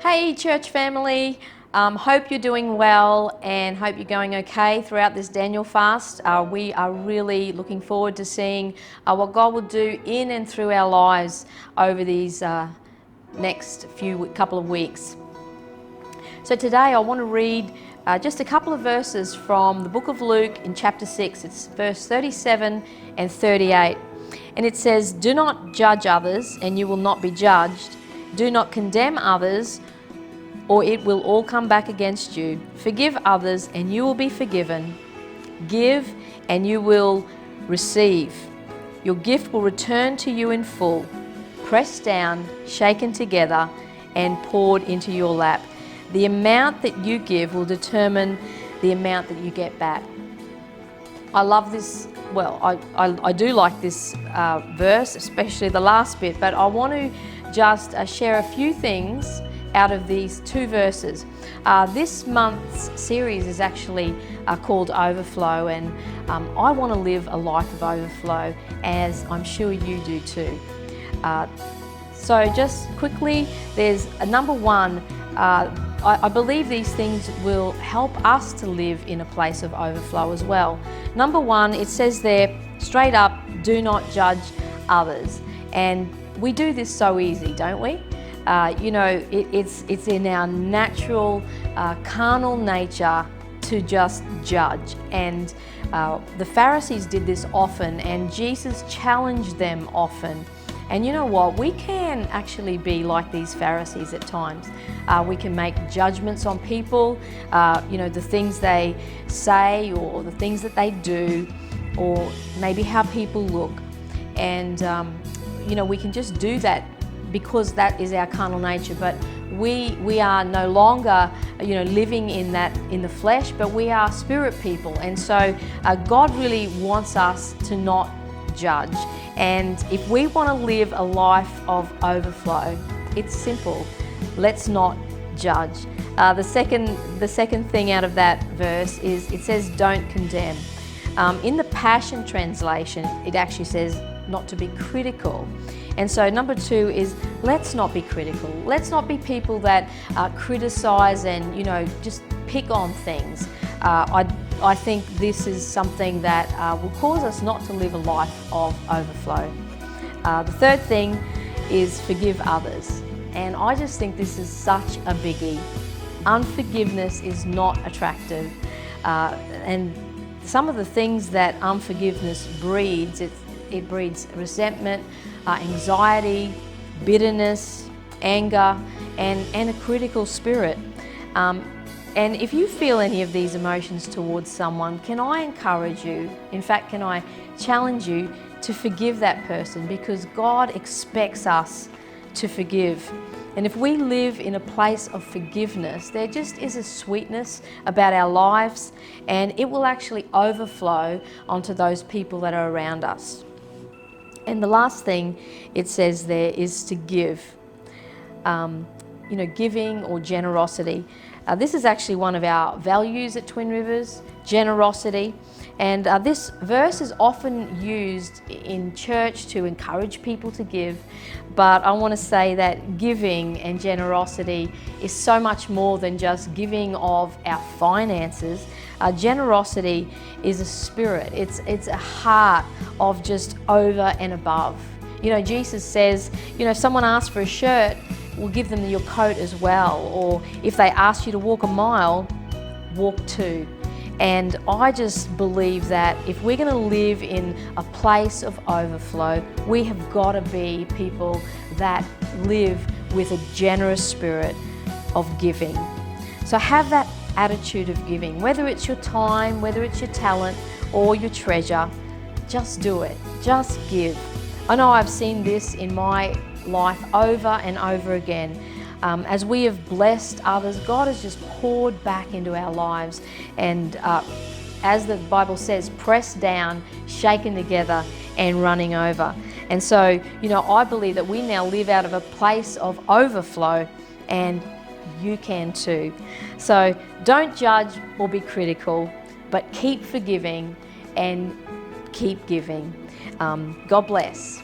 Hey church family, hope you're doing well and hope you're going okay throughout this Daniel fast. We are really looking forward to seeing what God will do in and through our lives over these next couple of weeks. So today I want to read just a couple of verses from the book of Luke in chapter 6. It's verse 37 and 38. And it says, "Do not judge others and you will not be judged. Do not condemn others or it will all come back against you. Forgive others and you will be forgiven. Give and you will receive. Your gift will return to you in full, pressed down, shaken together, and poured into your lap. The amount that you give will determine the amount that you get back." I love this. Well, I do like this verse, especially the last bit, but I want to just share a few things out of these two verses. This month's series is actually called Overflow, and I want to live a life of overflow, as I'm sure you do too. So just quickly, there's a number one. I believe these things will help us to live in a place of overflow as well. Number one, it says there straight up, do not judge others. And we do this so easy, don't we? It's in our natural carnal nature to just judge. And the Pharisees did this often, and Jesus challenged them often. And you know what? We can actually be like these Pharisees at times. We can make judgments on people, the things they say or the things that they do, or maybe how people look. And, we can just do that because that is our carnal nature. But we are no longer, living in the flesh, but we are spirit people. And so God really wants us to not judge. And if we want to live a life of overflow, it's simple. Let's not judge. The second thing out of that verse is it says don't condemn. In the Passion Translation, it actually says not to be critical. And so number two is let's not be critical. Let's not be people that criticize and just pick on things. I think this is something that will cause us not to live a life of overflow. The third thing is forgive others. And I just think this is such a biggie. Unforgiveness is not attractive. And some of the things that unforgiveness breeds, it breeds resentment, anxiety, bitterness, anger, and a critical spirit. And if you feel any of these emotions towards someone, can I encourage you, in fact, can I challenge you to forgive that person, because God expects us to forgive. And if we live in a place of forgiveness, there just is a sweetness about our lives, and it will actually overflow onto those people that are around us. And the last thing it says there is to give. Giving or generosity. This is actually one of our values at Twin Rivers, generosity. And this verse is often used in church to encourage people to give. But I want to say that giving and generosity is so much more than just giving of our finances. Generosity is a spirit. It's a heart of just over and above. Jesus says, if someone asks for a shirt, we'll give them your coat as well. Or if they ask you to walk a mile, walk two. And I just believe that if we're going to live in a place of overflow, we have got to be people that live with a generous spirit of giving. So have that attitude of giving, whether it's your time, whether it's your talent or your treasure. Just do it. Just give. I know I've seen this in my life over and over again. As we have blessed others, God has just poured back into our lives. And as the Bible says, pressed down, shaken together, and running over. And so, I believe that we now live out of a place of overflow, and you can too. So don't judge or be critical, but keep forgiving and keep giving. God bless.